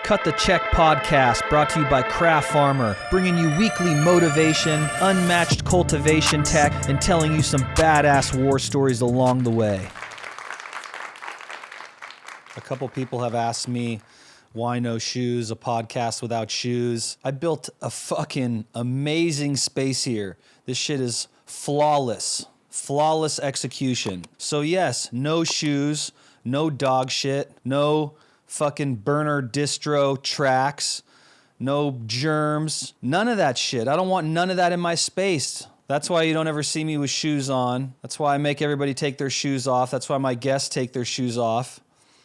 Cut the Check podcast, brought to you by Craft Farmer, bringing you weekly motivation, unmatched cultivation tech, and telling you some badass war stories along the way. A couple people have asked me, why no shoes, a podcast without shoes. I built a fucking amazing space here. This shit is flawless execution. So yes, no shoes, no dog shit, no fucking burner distro tracks, no germs, none of that shit. I don't want none of that in my space. That's why you don't ever see me with shoes on. That's why I make everybody take their shoes off. That's why my guests take their shoes off.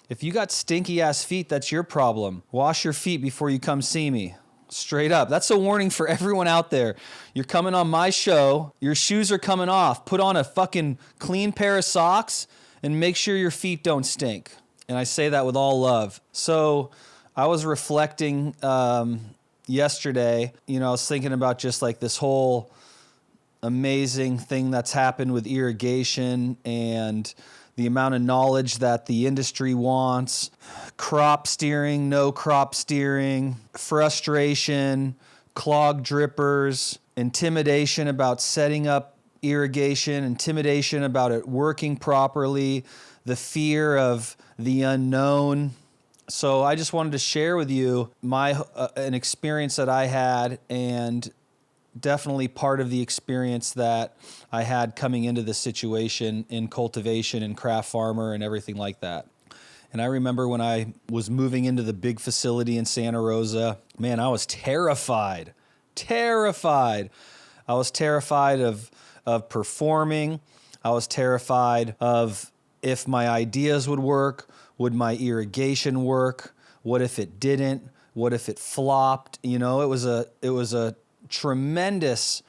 If you got stinky ass feet, that's your problem. Wash your feet before you come see me. Straight up. That's a warning for everyone out there. You're coming on my show, your shoes are coming off. Put on a fucking clean pair of socks and make sure your feet don't stink. And I say that with all love. So I was reflecting yesterday, I was thinking about just like this whole amazing thing that's happened with irrigation and the amount of knowledge that the industry wants, crop steering, no crop steering, frustration, clogged drippers, intimidation about setting up irrigation, intimidation about it working properly, the fear of the unknown. So I just wanted to share with you an experience that I had, and definitely part of the experience that I had coming into this situation in cultivation and craft farmer and everything like that. And I remember when I was moving into the big facility in Santa Rosa, man, I was terrified. I was terrified of performing. I was terrified of if my ideas would work. Would my irrigation work? What if it didn't? What if it flopped? It was a tremendous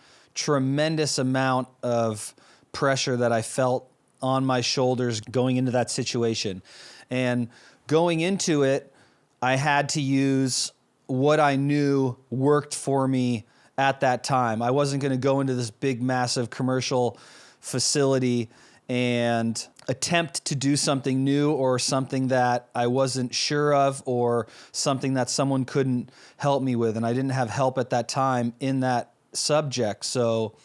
amount of pressure that I felt on my shoulders going into that situation. And going into it, I had to use what I knew worked for me at that time. I wasn't going to go into this big, massive commercial facility and attempt to do something new or something that I wasn't sure of or something that someone couldn't help me with. And I didn't have help at that time in that subject. So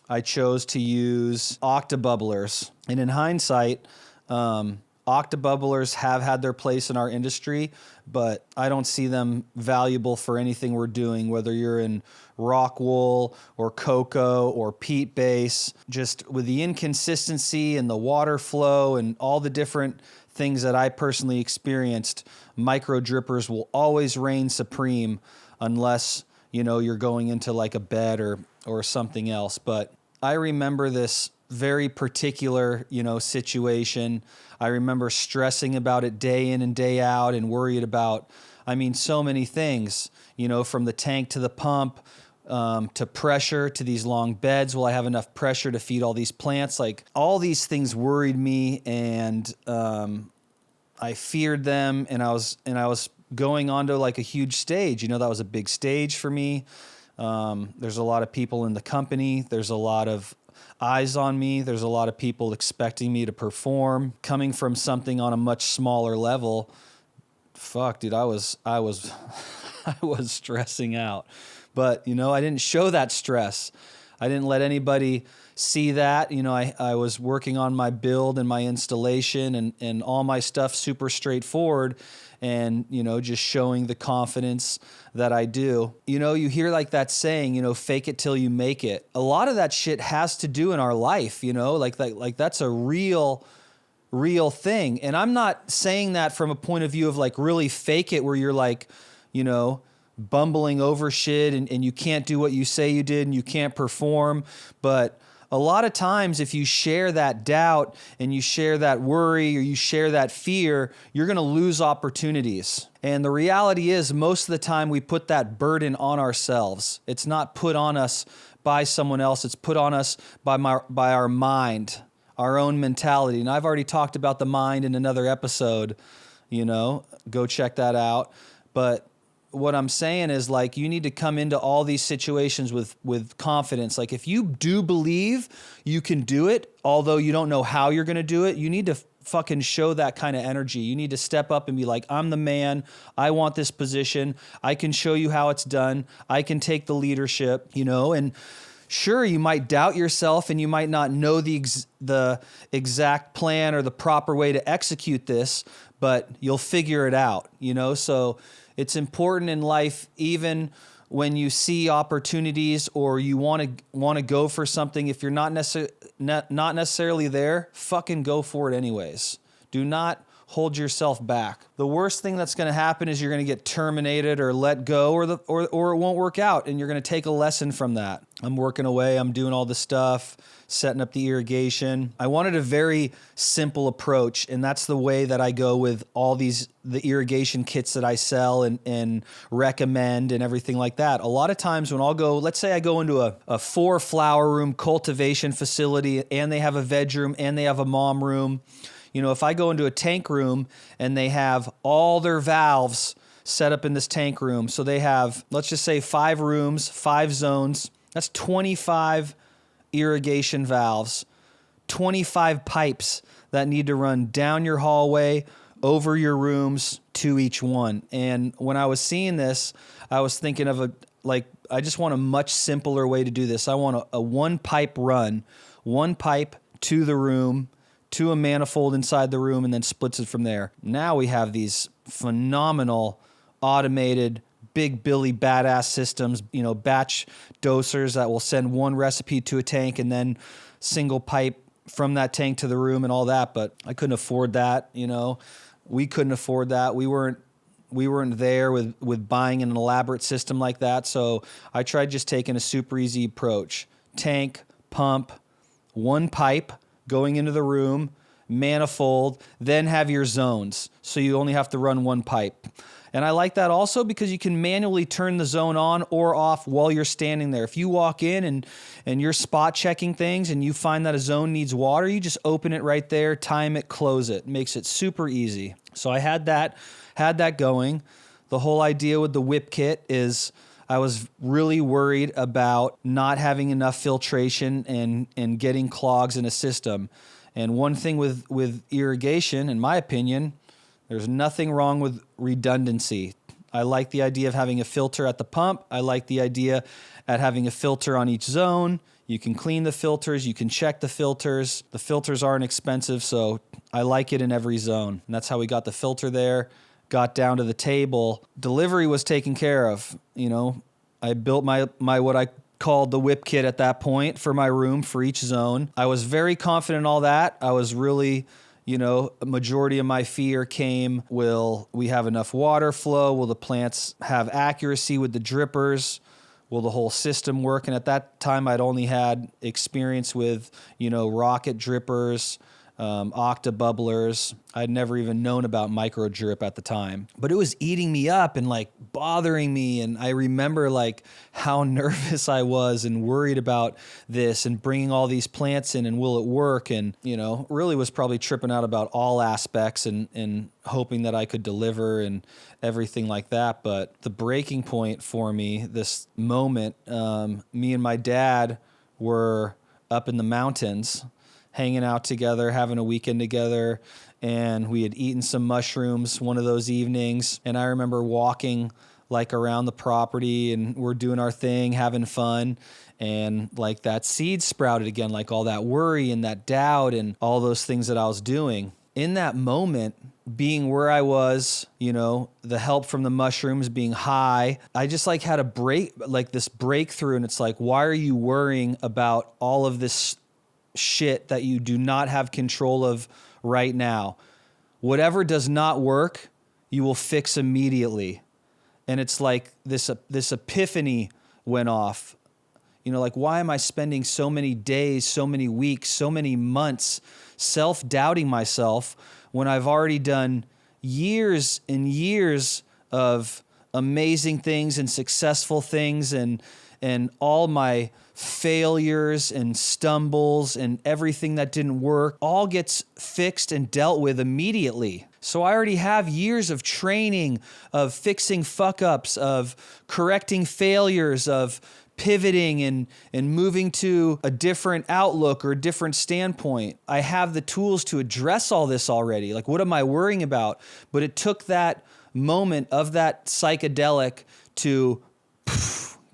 I chose to use octobubblers. And in hindsight, octobubblers have had their place in our industry, but I don't see them valuable for anything we're doing, whether you're in rock wool or cocoa or peat base. Just with the inconsistency and the water flow and all the different things that I personally experienced, micro drippers will always reign supreme unless, you're going into like a bed or something else. But I remember this very particular, situation. I remember stressing about it day in and day out and worried about, so many things, from the tank to the pump, to pressure, to these long beds. Will I have enough pressure to feed all these plants? Like all these things worried me, and I feared them, and I was going onto like a huge stage. That was a big stage for me. There's a lot of people in the company. There's a lot of eyes on me. There's a lot of people expecting me to perform. Coming from something on a much smaller level, fuck, dude, I was I was stressing out. But, I didn't show that stress. I didn't let anybody see that. I was working on my build and my installation and all my stuff super straightforward and, just showing the confidence that I do. You hear like that saying, fake it till you make it. A lot of that shit has to do in our life, like that's a real thing. And I'm not saying that from a point of view of like really fake it where you're like, bumbling over shit and you can't do what you say you did and you can't perform. But a lot of times if you share that doubt and you share that worry or you share that fear, you're going to lose opportunities. And the reality is most of the time we put that burden on ourselves. It's not put on us by someone else. It's put on us by our mind, our own mentality. And I've already talked about the mind in another episode, go check that out. But what I'm saying is like, you need to come into all these situations with confidence. Like if you do believe you can do it, although you don't know how you're going to do it, you need to fucking show that kind of energy. You need to step up and be like, I'm the man. I want this position. I can show you how it's done. I can take the leadership, and sure, you might doubt yourself and you might not know the exact plan or the proper way to execute this, but you'll figure it out, So it's important in life, even when you see opportunities or you want to go for something, if you're not necessarily there, fucking go for it anyways. Do not hold yourself back. The worst thing that's going to happen is you're going to get terminated or let go, or it won't work out, and you're going to take a lesson from that. I'm working away. I'm doing all the stuff, setting up the irrigation. I wanted a very simple approach, and that's the way that I go with all the irrigation kits that I sell and recommend and everything like that. A lot of times when let's say I go into a 4-flower room cultivation facility, and they have a veg room and they have a mom room. If I go into a tank room and they have all their valves set up in this tank room, so they have, let's just say 5 rooms, 5 zones, that's 25 irrigation valves, 25 pipes that need to run down your hallway, over your rooms, to each one. And when I was seeing this, I was thinking of I just want a much simpler way to do this. I want a 1-pipe run, 1 pipe to the room, to a manifold inside the room, and then splits it from there. Now we have these phenomenal automated big Billy badass systems, batch dosers that will send 1 recipe to a tank and then single pipe from that tank to the room and all that. But I couldn't afford that. We couldn't afford that. We weren't there with buying an elaborate system like that. So I tried just taking a super easy approach. Tank, pump, 1 pipe going into the room, manifold, then have your zones. So you only have to run 1 pipe. And I like that also because you can manually turn the zone on or off while you're standing there. If you walk in and you're spot checking things and you find that a zone needs water, you just open it right there, time it, close it. Makes it super easy. So I had that going. The whole idea with the whip kit is I was really worried about not having enough filtration and getting clogs in a system. And one thing with irrigation, in my opinion, there's nothing wrong with redundancy. I like the idea of having a filter at the pump. I like the idea at having a filter on each zone. You can clean the filters. You can check the filters. The filters aren't expensive, so I like it in every zone. And that's how we got the filter there. Got down to the table. Delivery was taken care of. I built my what I called the whip kit at that point for my room for each zone. I was very confident in all that. I was really, a majority of my fear came, will we have enough water flow? Will the plants have accuracy with the drippers? Will the whole system work? And at that time, I'd only had experience with, rocket drippers, octa bubblers. I'd never even known about micro drip at the time, but it was eating me up and bothering me. And I remember how nervous I was and worried about this and bringing all these plants in and will it work? And, really was probably tripping out about all aspects and hoping that I could deliver and everything like that. But the breaking point for me, this moment, me and my dad were up in the mountains hanging out together, having a weekend together, and we had eaten some mushrooms one of those evenings. And I remember walking around the property and we're doing our thing, having fun. And that seed sprouted again, all that worry and that doubt and all those things that I was doing. In that moment, being where I was, the help from the mushrooms being high, I just had a this breakthrough. And it's why are you worrying about all of this shit that you do not have control of right now? Whatever does not work, you will fix immediately. And it's this epiphany went off. Why am I spending so many days, so many weeks, so many months self-doubting myself when I've already done years and years of amazing things and successful things and and all my failures and stumbles and everything that didn't work all gets fixed and dealt with immediately. So I already have years of training, of fixing fuck ups, of correcting failures, of pivoting and moving to a different outlook or a different standpoint. I have the tools to address all this already. Like, what am I worrying about? But it took that moment of that psychedelic to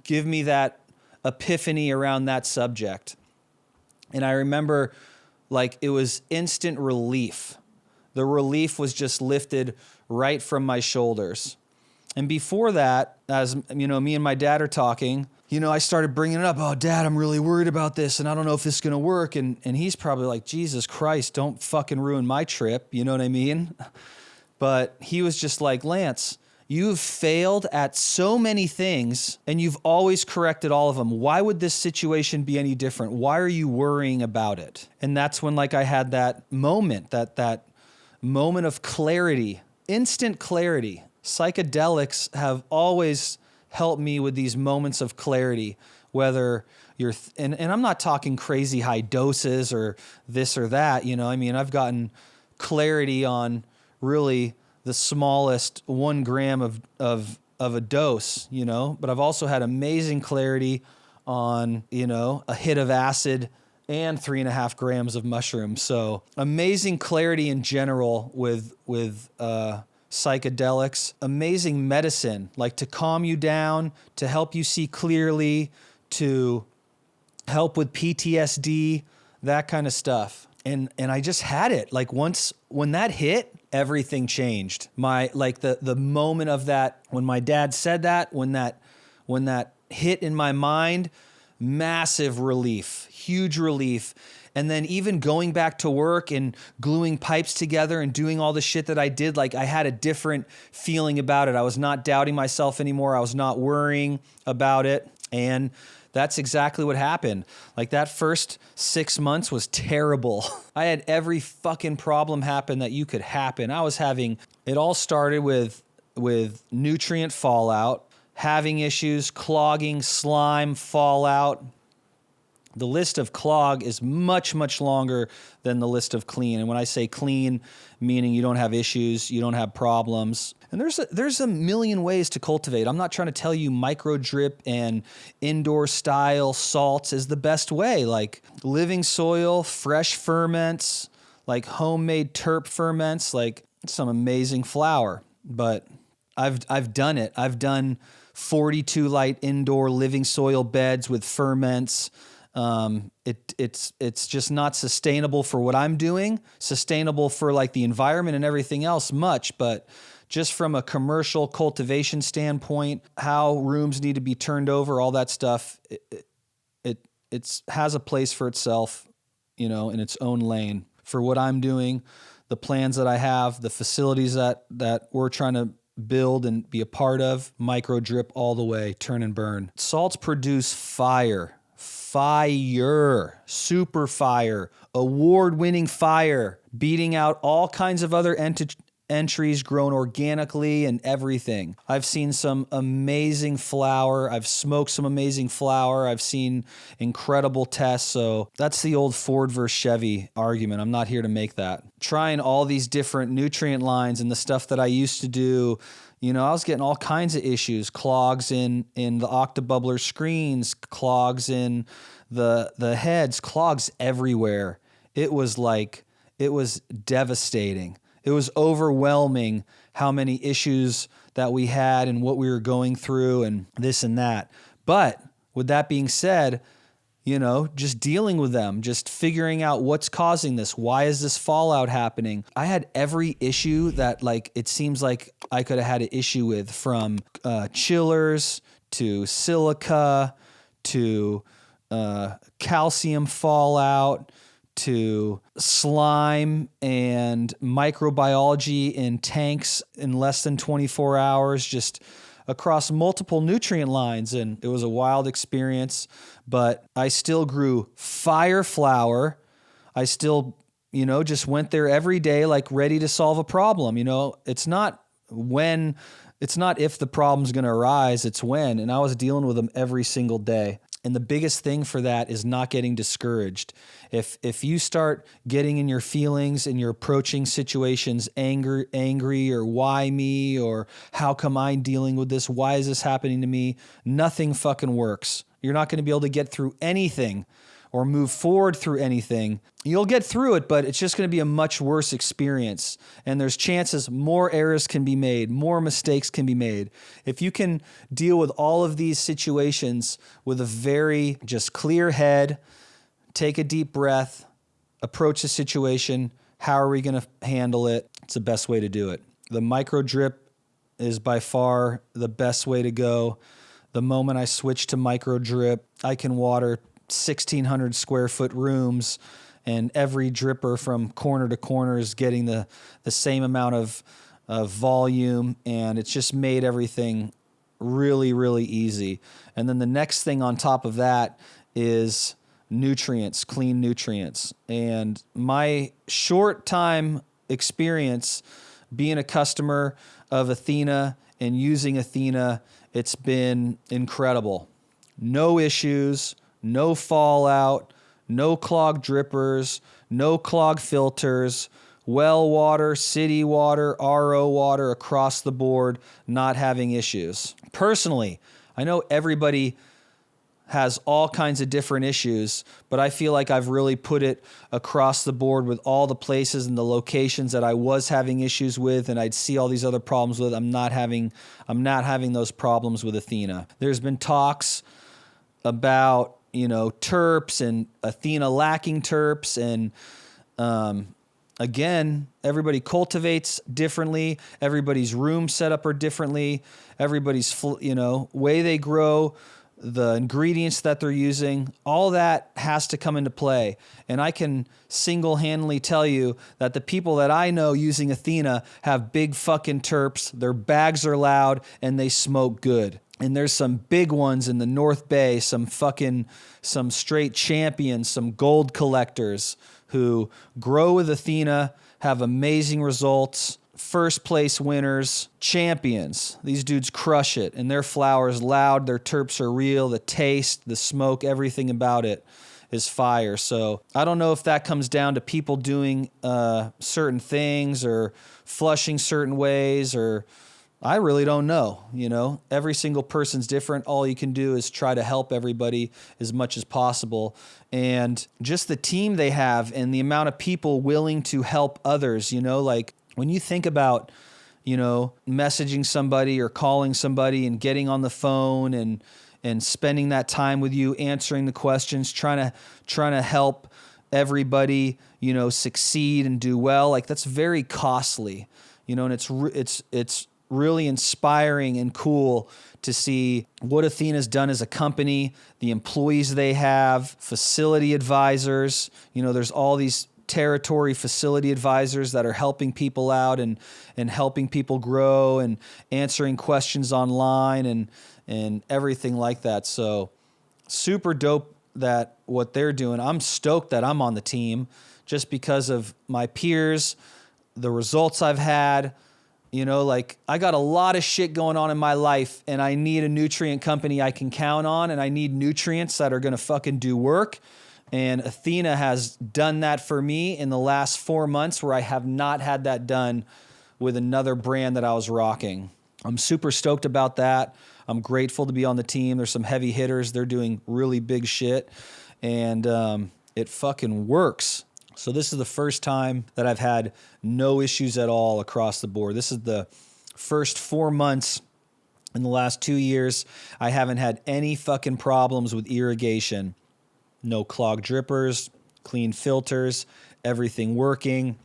give me that epiphany around that subject. And I remember, like, it was instant relief. The relief was just lifted right from my shoulders. And before that, as you know, me and my dad are talking, you know, I started bringing it up. Oh, Dad, I'm really worried about this, and I don't know if this is going to work. And he's probably like, Jesus Christ, don't fucking ruin my trip. You know what I mean? But he was just like, Lance, you've failed at so many things, and you've always corrected all of them. Why would this situation be any different? Why are you worrying about it? And that's when, like, I had that moment, that moment of clarity, instant clarity. Psychedelics have always helped me with these moments of clarity, whether you're, and I'm not talking crazy high doses or this or that, you know, I mean, I've gotten clarity on really the smallest 1 gram of a dose, you know, but I've also had amazing clarity on, you know, a hit of acid and 3.5 grams of mushrooms. So amazing clarity in general with psychedelics, amazing medicine, like to calm you down, to help you see clearly, to help with PTSD, that kind of stuff. And I just had it. Like, once when that hit, everything changed. My, like, the moment of that, when my dad said that, when that hit in my mind, massive relief, huge relief. And then even going back to work and gluing pipes together and doing all the shit that I did, like, I had a different feeling about it. I was not doubting myself anymore. I was not worrying about it. And that's exactly what happened. Like, that first 6 months was terrible. I had every fucking problem happen that you could happen. It all started with nutrient fallout, having issues, clogging, slime, fallout. The list of clog is much, much longer than the list of clean. And when I say clean, meaning you don't have issues, you don't have problems. And there's a million ways to cultivate. I'm not trying to tell you micro drip and indoor style salts is the best way. Like, living soil, fresh ferments, like homemade terp ferments, like some amazing flower. But I've done it. I've done 42 light indoor living soil beds with ferments. It's just not sustainable for what I'm doing, sustainable for, like, the environment and everything else much, but just from a commercial cultivation standpoint, how rooms need to be turned over, all that stuff, it has a place for itself, you know, in its own lane. For what I'm doing, the plans that I have, the facilities that we're trying to build and be a part of, micro drip all the way, turn and burn. Salts produce fire, super fire, award-winning fire, beating out all kinds of other entries grown organically and everything. I've seen some amazing flower. I've smoked some amazing flower. I've seen incredible tests. So that's the old Ford versus Chevy argument. I'm not here to make that. Trying all these different nutrient lines and the stuff that I used to do, you know, I was getting all kinds of issues, clogs in the octobubbler screens, clogs in the heads, clogs everywhere. It was devastating. It was overwhelming how many issues that we had and what we were going through and this and that. But with that being said, you know, just dealing with them, just figuring out what's causing this. Why is this fallout happening? I had every issue that, like, it seems like I could have had an issue with, from chillers to silica to calcium fallout to slime and microbiology in tanks in less than 24 hours, just across multiple nutrient lines. And it was a wild experience, but I still grew fire flower. I still, you know, just went there every day, like, ready to solve a problem. You know, it's not when It's not if the problem's going to arise, it's when. And I was dealing with them every single day. And the biggest thing for that is not getting discouraged. If you start getting in your feelings and you're approaching situations angry or why me or how come I'm dealing with this? Why is this happening to me? Nothing fucking works. You're not going to be able to get through anything or move forward through anything. You'll get through it, but it's just going to be a much worse experience. And there's chances more errors can be made, more mistakes can be made. If you can deal with all of these situations with a very just clear head, take a deep breath, approach the situation, how are we going to handle it? It's the best way to do it. The micro drip is by far the best way to go. The moment I switch to micro drip, I can water 1,600 square foot rooms, and every dripper from corner to corner is getting the same amount of volume, and it's just made everything really, really easy. And then the next thing on top of that is nutrients, clean nutrients. And my short time experience being a customer of Athena and using Athena, it's been incredible. No issues, no fallout, no clogged drippers, no clogged filters, well water, city water, RO water across the board, not having issues. Personally, I know everybody has all kinds of different issues, but I feel like I've really put it across the board with all the places and the locations that I was having issues with and I'd see all these other problems with. I'm not having those problems with Athena. There's been talks about terps and Athena lacking terps. And again, everybody cultivates differently. Everybody's room setup are differently. Everybody's, way they grow, the ingredients that they're using, all that has to come into play. And I can single-handedly tell you that the people that I know using Athena have big fucking terps, their bags are loud, and they smoke good. And there's some big ones in the North Bay, some straight champions, some gold collectors who grow with Athena, have amazing results, first place winners, champions. These dudes crush it, and their flower is loud, their terps are real, the taste, the smoke, everything about it is fire. So I don't know if that comes down to people doing certain things or flushing certain ways, or I really don't know. Every single person's different. All you can do is try to help everybody as much as possible. And just the team they have and the amount of people willing to help others, like when you think about, messaging somebody or calling somebody and getting on the phone and spending that time with you, answering the questions, trying to help everybody, succeed and do well, like that's very costly, and it's really inspiring and cool to see what Athena's done as a company, the employees they have, facility advisors. There's all these territory facility advisors that are helping people out and helping people grow and answering questions online and everything like that. So super dope that what they're doing. I'm stoked that I'm on the team just because of my peers, the results I've had. I got a lot of shit going on in my life, and I need a nutrient company I can count on, and I need nutrients that are going to fucking do work. And Athena has done that for me in the last 4 months, where I have not had that done with another brand that I was rocking. I'm super stoked about that. I'm grateful to be on the team. There's some heavy hitters. They're doing really big shit, and it fucking works. So this is the first time that I've had no issues at all across the board. This is the first 4 months in the last 2 years I haven't had any fucking problems with irrigation. No clogged drippers, clean filters, everything working.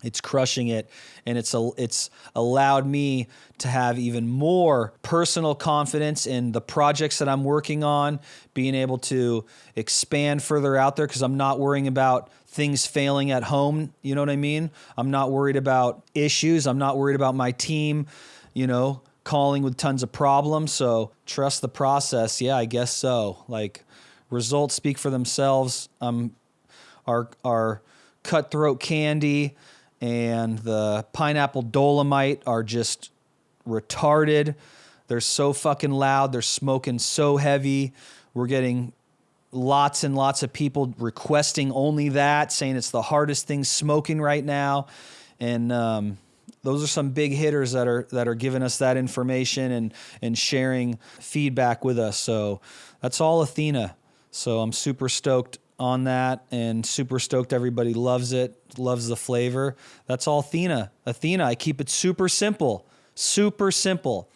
It's crushing it, and it's allowed me to have even more personal confidence in the projects that I'm working on, being able to expand further out there because I'm not worrying about things failing at home. You know what I mean? I'm not worried about issues. I'm not worried about my team, calling with tons of problems. So trust the process. Yeah, I guess so. Like, results speak for themselves. Our cutthroat candy and the pineapple dolomite are just retarded. They're so fucking loud. They're smoking so heavy. We're getting lots and lots of people requesting only that, saying it's the hardest thing smoking right now. And those are some big hitters that are giving us that information and sharing feedback with us. So that's all Athena. So I'm super stoked on that, and super stoked everybody loves it, loves the flavor. That's all Athena. I keep it super simple. Super simple.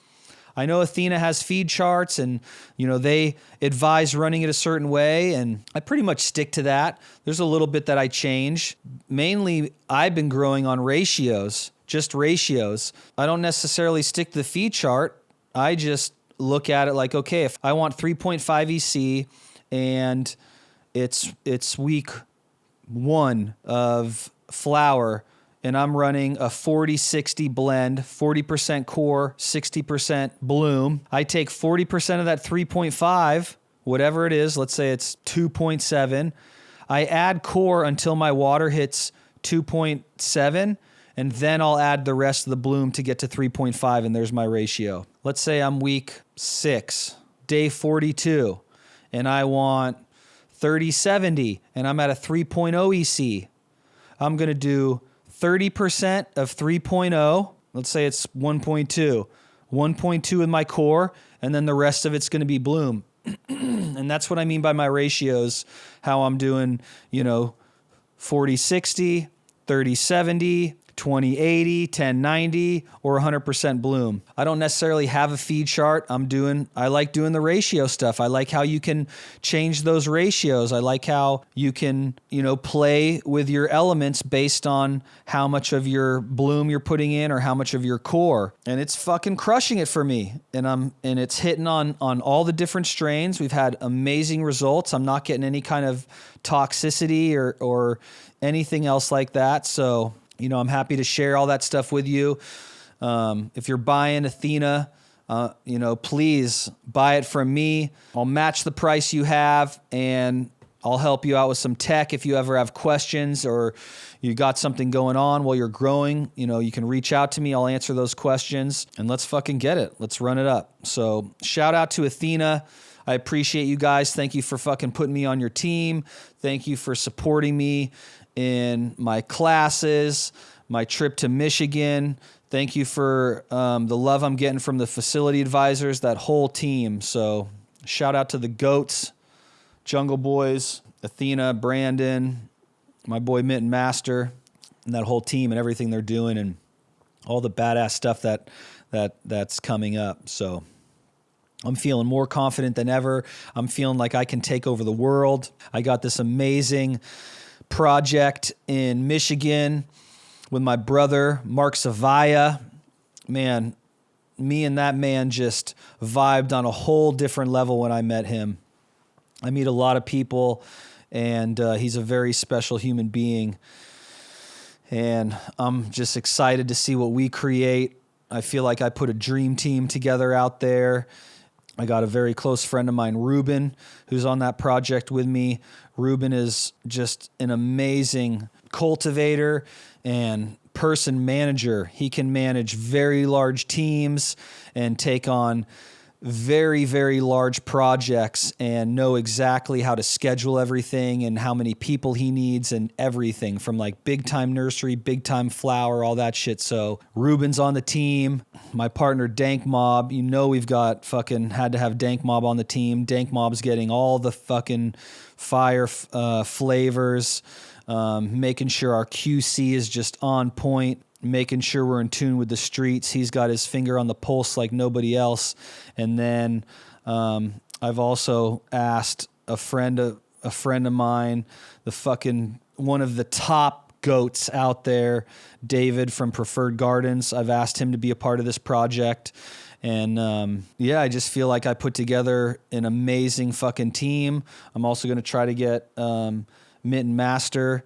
I know Athena has feed charts, and they advise running it a certain way, and I pretty much stick to that. There's a little bit that I change. Mainly, I've been growing on ratios, just ratios. I don't necessarily stick to the feed chart. I just look at it like, okay, if I want 3.5 EC and it's week 1 of flower, and I'm running a 40-60 blend, 40% core, 60% bloom. I take 40% of that 3.5, whatever it is, let's say it's 2.7. I add core until my water hits 2.7, and then I'll add the rest of the bloom to get to 3.5, and there's my ratio. Let's say I'm week 6, day 42, and I want 30-70, and I'm at a 3.0 EC. I'm going to do 30% of 3.0, let's say it's 1.2, 1.2 with my core, and then the rest of it's going to be bloom. And that's what I mean by my ratios, how I'm doing, 40-60, 30-70, 20-80, 10-90, or 100% bloom. I don't necessarily have a feed chart. I like doing the ratio stuff. I like how you can change those ratios. I like how you can, play with your elements based on how much of your bloom you're putting in or how much of your core. And it's fucking crushing it for me. And it's hitting on all the different strains. We've had amazing results. I'm not getting any kind of toxicity or anything else like that. So, I'm happy to share all that stuff with you. If you're buying Athena, please buy it from me. I'll match the price you have, and I'll help you out with some tech if you ever have questions or you got something going on while you're growing. You can reach out to me. I'll answer those questions, and let's fucking get it. Let's run it up. So shout out to Athena. I appreciate you guys. Thank you for fucking putting me on your team. Thank you for supporting me in my classes, my trip to Michigan. Thank you for the love I'm getting from the facility advisors, that whole team. So shout out to the GOATs, Jungle Boys, Athena, Brandon, my boy Mitten Master, and that whole team and everything they're doing and all the badass stuff that's coming up. So I'm feeling more confident than ever. I'm feeling like I can take over the world. I got this amazing project in Michigan with my brother, Mark Savaya. Man, me and that man just vibed on a whole different level when I met him. I meet a lot of people, and he's a very special human being. And I'm just excited to see what we create. I feel like I put a dream team together out there. I got a very close friend of mine, Ruben, who's on that project with me. Ruben is just an amazing cultivator and person manager. He can manage very large teams and take on very, very large projects and know exactly how to schedule everything and how many people he needs and everything from like big time nursery, big time flower, all that shit. So Ruben's on the team. My partner Dank Mob, we've got fucking had to have Dank Mob on the team. Dank Mob's getting all the fucking fire flavors, making sure our QC is just on point, making sure we're in tune with the streets. He's got his finger on the pulse like nobody else. And then I've also asked a friend of mine, the fucking one of the top goats out there, David from Preferred Gardens. I've asked him to be a part of this project. And I just feel like I put together an amazing fucking team. I'm also going to try to get Mitten Master,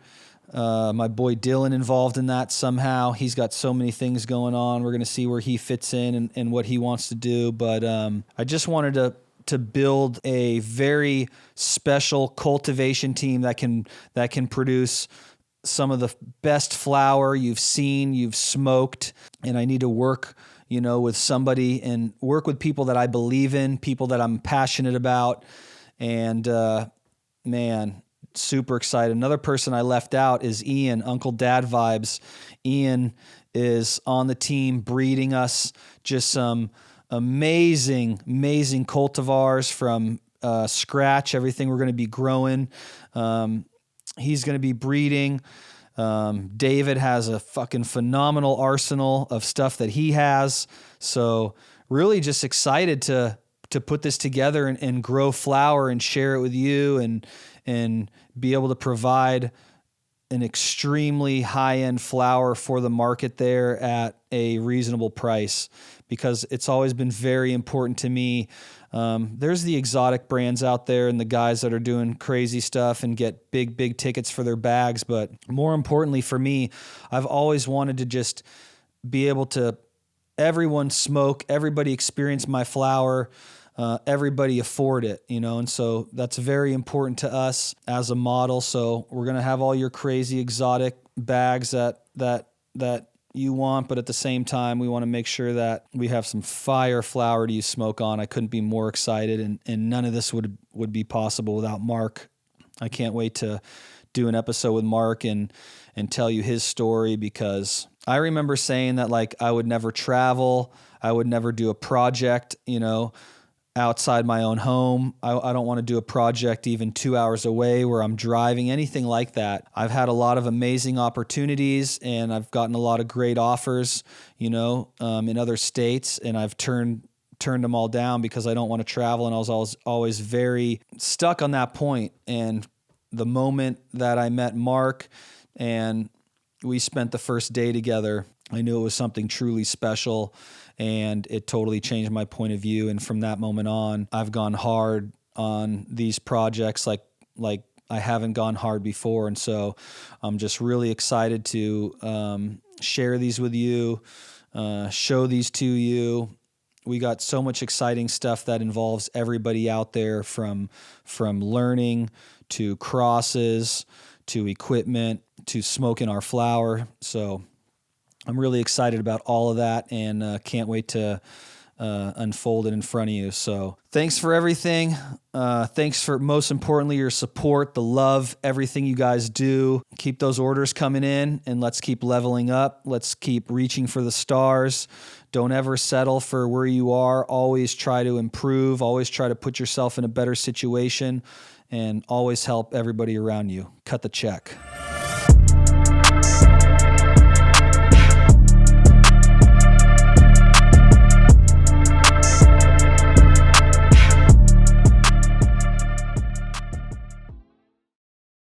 my boy Dylan, involved in that somehow. He's got so many things going on. We're going to see where he fits in and what he wants to do. But I just wanted to build a very special cultivation team that can produce some of the best flower you've seen, you've smoked. And I need to work, with somebody and work with people that I believe in, people that I'm passionate about. And man, super excited. Another person I left out is Ian, Uncle Dad Vibes. Ian is on the team breeding us just some amazing cultivars from scratch, everything we're going to be growing. He's going to be breeding. David has a fucking phenomenal arsenal of stuff that he has. So really just excited to put this together and grow flower and share it with you and be able to provide an extremely high-end flower for the market there at a reasonable price, because it's always been very important to me. There's the exotic brands out there and the guys that are doing crazy stuff and get big tickets for their bags. But more importantly for me, I've always wanted to just be able to everyone smoke, everybody experience my flower, everybody afford it, and so that's very important to us as a model. So we're going to have all your crazy exotic bags that you want, but at the same time, we want to make sure that we have some fire flower to use smoke on. I couldn't be more excited, and none of this would be possible without Mark. I can't wait to do an episode with Mark and tell you his story, because I remember saying that like I would never travel, I would never do a project, outside my own home. I don't want to do a project even 2 hours away where I'm driving, anything like that. I've had a lot of amazing opportunities and I've gotten a lot of great offers, in other states, and I've turned them all down because I don't want to travel. And I was always very stuck on that point. And the moment that I met Mark and we spent the first day together, I knew it was something truly special, and it totally changed my point of view. And from that moment on, I've gone hard on these projects like I haven't gone hard before. And so I'm just really excited to share these with you, show these to you. We got so much exciting stuff that involves everybody out there, from learning to crosses to equipment to smoking our flower. So I'm really excited about all of that, and can't wait to unfold it in front of you. So thanks for everything. Thanks for, most importantly, your support, the love, everything you guys do. Keep those orders coming in, and let's keep leveling up. Let's keep reaching for the stars. Don't ever settle for where you are. Always try to improve. Always try to put yourself in a better situation, and always help everybody around you. Cut the check.